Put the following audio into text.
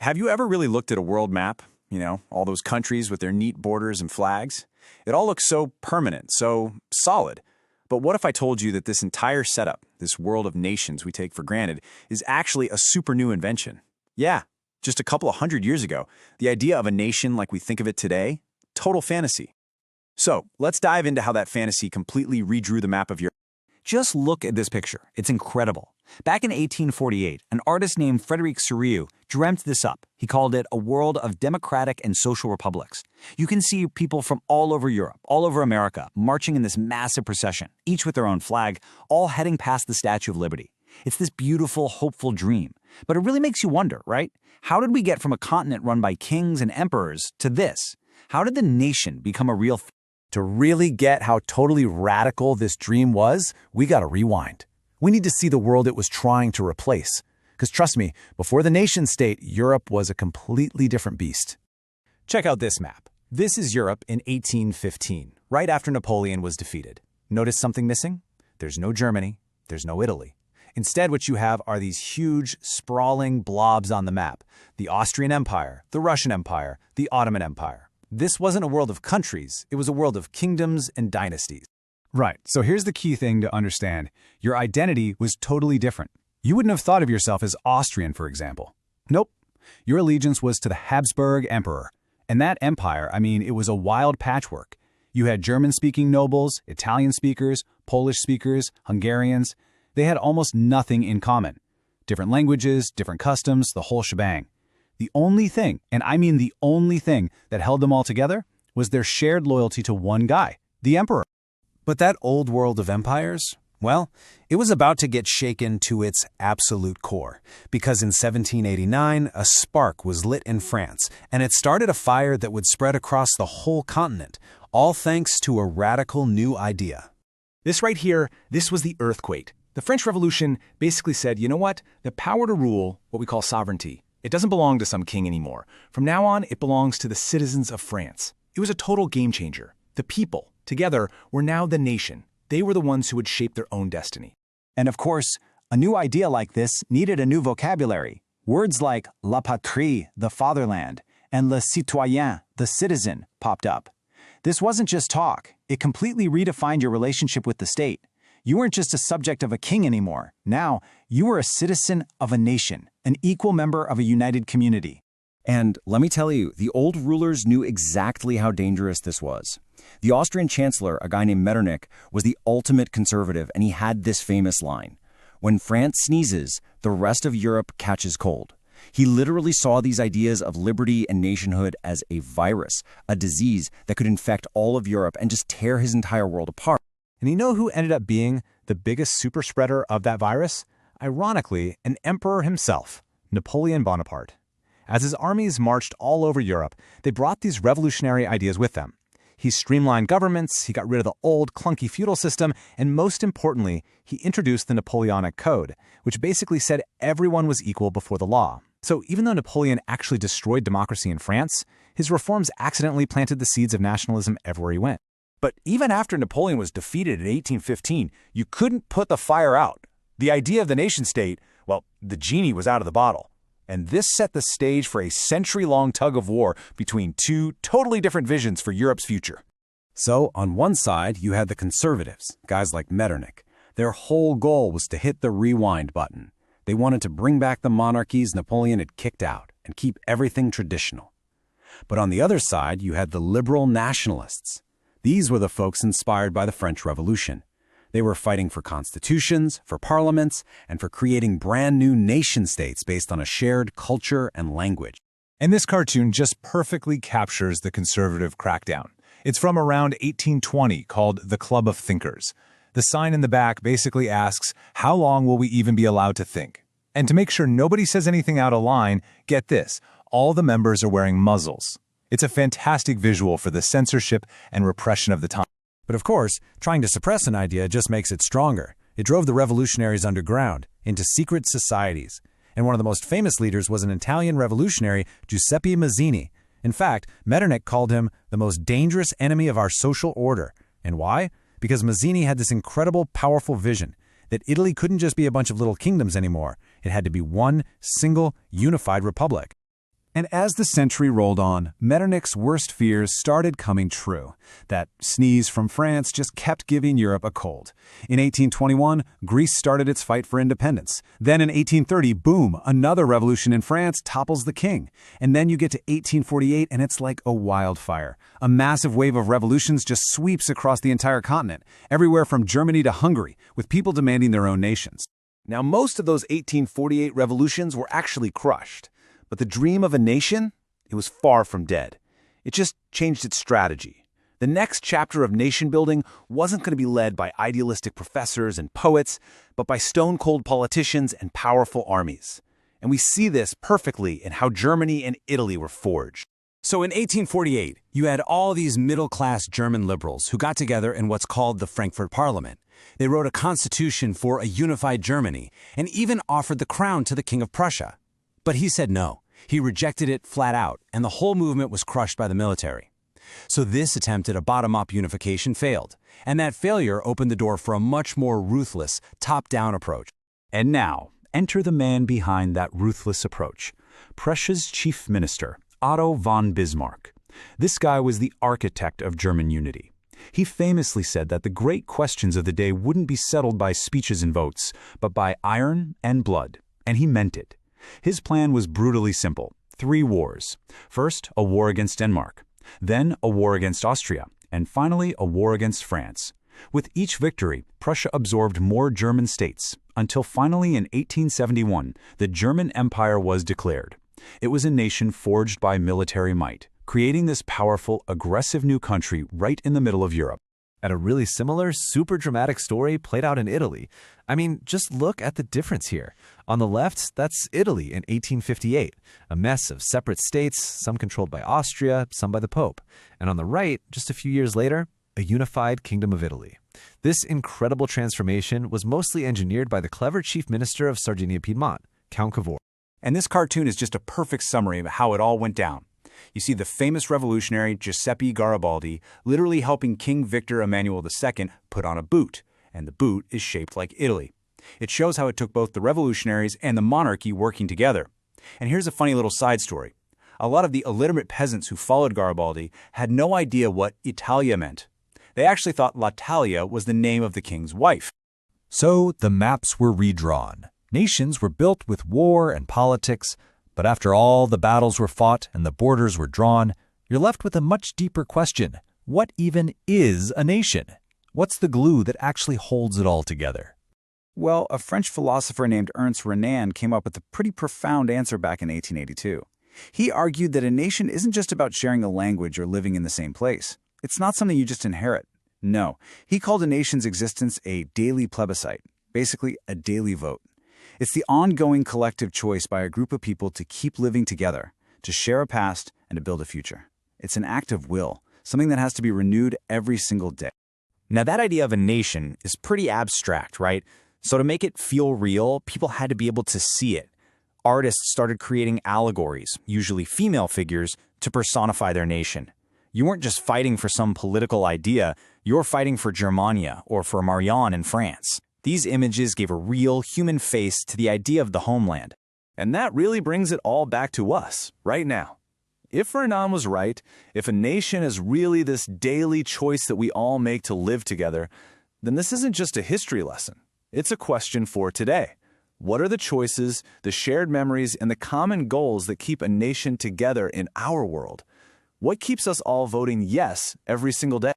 Have you ever really looked at a world map? You know, all those countries with their neat borders and flags? It all looks so permanent, so solid. But what if I told you that this entire setup, this world of nations we take for granted, is actually a super new invention? Yeah, just a couple of hundred years ago, the idea of a nation like we think of it today, total fantasy. So, let's dive into how that fantasy completely redrew the map of Europe. Just look at this picture. It's incredible. Back in 1848, an artist named Frederic Sorrieu dreamt this up. He called it a world of democratic and social republics. You can see people from all over Europe, all over America, marching in this massive procession, each with their own flag, all heading past the Statue of Liberty. It's this beautiful, hopeful dream. But it really makes you wonder, right? How did we get from a continent run by kings and emperors to this? How did the nation become a real thing? To really get how totally radical this dream was, we gotta rewind. We need to see the world it was trying to replace. Because trust me, before the nation-state, Europe was a completely different beast. Check out this map. This is Europe in 1815, right after Napoleon was defeated. Notice something missing? There's no Germany, there's no Italy. Instead, what you have are these huge, sprawling blobs on the map. The Austrian Empire, the Russian Empire, the Ottoman Empire. This wasn't a world of countries, it was a world of kingdoms and dynasties. Right, so here's the key thing to understand. Your identity was totally different. You wouldn't have thought of yourself as Austrian, for example. Nope. Your allegiance was to the Habsburg Emperor. And that empire, it was a wild patchwork. You had German-speaking nobles, Italian speakers, Polish speakers, Hungarians. They had almost nothing in common. Different languages, different customs, the whole shebang. The only thing, and I mean the only thing, that held them all together was their shared loyalty to one guy, the emperor. But that old world of empires, well, it was about to get shaken to its absolute core. Because in 1789, a spark was lit in France, and it started a fire that would spread across the whole continent, all thanks to a radical new idea. This right here, this was the earthquake. The French Revolution basically said, you know what? The power to rule, what we call sovereignty, it doesn't belong to some king anymore. From now on, it belongs to the citizens of France. It was a total game changer. The people, together, were now the nation. They were the ones who would shape their own destiny. And of course, a new idea like this needed a new vocabulary. Words like la patrie, the fatherland, and le citoyen, the citizen, popped up. This wasn't just talk. It completely redefined your relationship with the state. You weren't just a subject of a king anymore. Now, you were a citizen of a nation, an equal member of a united community. And let me tell you, the old rulers knew exactly how dangerous this was. The Austrian chancellor, a guy named Metternich, was the ultimate conservative, and he had this famous line: "When France sneezes, the rest of Europe catches cold." He literally saw these ideas of liberty and nationhood as a virus, a disease that could infect all of Europe and just tear his entire world apart. And you know who ended up being the biggest super spreader of that virus? Ironically, an emperor himself, Napoleon Bonaparte. As his armies marched all over Europe, they brought these revolutionary ideas with them. He streamlined governments, he got rid of the old, clunky feudal system, and most importantly, he introduced the Napoleonic Code, which basically said everyone was equal before the law. So even though Napoleon actually destroyed democracy in France, his reforms accidentally planted the seeds of nationalism everywhere he went. But even after Napoleon was defeated in 1815, you couldn't put the fire out. The idea of the nation-state, well, the genie was out of the bottle. And this set the stage for a century-long tug of war between two totally different visions for Europe's future. So, on one side, you had the conservatives, guys like Metternich. Their whole goal was to hit the rewind button. They wanted to bring back the monarchies Napoleon had kicked out and keep everything traditional. But on the other side, you had the liberal nationalists. These were the folks inspired by the French Revolution. They were fighting for constitutions, for parliaments, and for creating brand new nation-states based on a shared culture and language. And this cartoon just perfectly captures the conservative crackdown. It's from around 1820, called the Club of Thinkers. The sign in the back basically asks, how long will we even be allowed to think? And to make sure nobody says anything out of line, get this, all the members are wearing muzzles. It's a fantastic visual for the censorship and repression of the time. But of course, trying to suppress an idea just makes it stronger. It drove the revolutionaries underground, into secret societies. And one of the most famous leaders was an Italian revolutionary, Giuseppe Mazzini. In fact, Metternich called him the most dangerous enemy of our social order. And why? Because Mazzini had this incredible, powerful vision that Italy couldn't just be a bunch of little kingdoms anymore. It had to be one single, unified republic. And as the century rolled on, Metternich's worst fears started coming true. That sneeze from France just kept giving Europe a cold. In 1821, Greece started its fight for independence. Then in 1830, boom, another revolution in France topples the king. And then you get to 1848 and it's like a wildfire. A massive wave of revolutions just sweeps across the entire continent, everywhere from Germany to Hungary, with people demanding their own nations. Now, most of those 1848 revolutions were actually crushed. But the dream of a nation, it was far from dead. It just changed its strategy. The next chapter of nation building wasn't going to be led by idealistic professors and poets, but by stone-cold politicians and powerful armies. And we see this perfectly in how Germany and Italy were forged. So in 1848, you had all these middle-class German liberals who got together in what's called the Frankfurt Parliament. They wrote a constitution for a unified Germany and even offered the crown to the King of Prussia. But he said no. He rejected it flat out, and the whole movement was crushed by the military. So this attempt at a bottom-up unification failed, and that failure opened the door for a much more ruthless, top-down approach. And now, enter the man behind that ruthless approach, Prussia's chief minister, Otto von Bismarck. This guy was the architect of German unity. He famously said that the great questions of the day wouldn't be settled by speeches and votes, but by iron and blood, and he meant it. His plan was brutally simple. 3 wars. First, a war against Denmark. Then, a war against Austria. And finally, a war against France. With each victory, Prussia absorbed more German states, until finally in 1871, the German Empire was declared. It was a nation forged by military might, creating this powerful, aggressive new country right in the middle of Europe. And a really similar, super dramatic story played out in Italy. I mean, just look at the difference here. On the left, that's Italy in 1858, a mess of separate states, some controlled by Austria, some by the Pope. And on the right, just a few years later, a unified Kingdom of Italy. This incredible transformation was mostly engineered by the clever chief minister of Sardinia-Piedmont, Count Cavour. And this cartoon is just a perfect summary of how it all went down. You see the famous revolutionary Giuseppe Garibaldi literally helping King Victor Emmanuel II put on a boot, and the boot is shaped like Italy. It shows how it took both the revolutionaries and the monarchy working together. And here's a funny little side story. A lot of the illiterate peasants who followed Garibaldi had no idea what Italia meant. They actually thought L'Italia was the name of the king's wife. So the maps were redrawn. Nations were built with war and politics. But after all the battles were fought and the borders were drawn, you're left with a much deeper question. What even is a nation? What's the glue that actually holds it all together? Well, a French philosopher named Ernst Renan came up with a pretty profound answer back in 1882. He argued that a nation isn't just about sharing a language or living in the same place. It's not something you just inherit. No, he called a nation's existence a daily plebiscite, basically a daily vote. It's the ongoing collective choice by a group of people to keep living together, to share a past, and to build a future. It's an act of will, something that has to be renewed every single day. Now, that idea of a nation is pretty abstract, right? So to make it feel real, people had to be able to see it. Artists started creating allegories, usually female figures, to personify their nation. You weren't just fighting for some political idea, you were fighting for Germania or for Marianne in France. These images gave a real human face to the idea of the homeland. And that really brings it all back to us, right now. If Renan was right, if a nation is really this daily choice that we all make to live together, then this isn't just a history lesson. It's a question for today. What are the choices, the shared memories, and the common goals that keep a nation together in our world? What keeps us all voting yes every single day?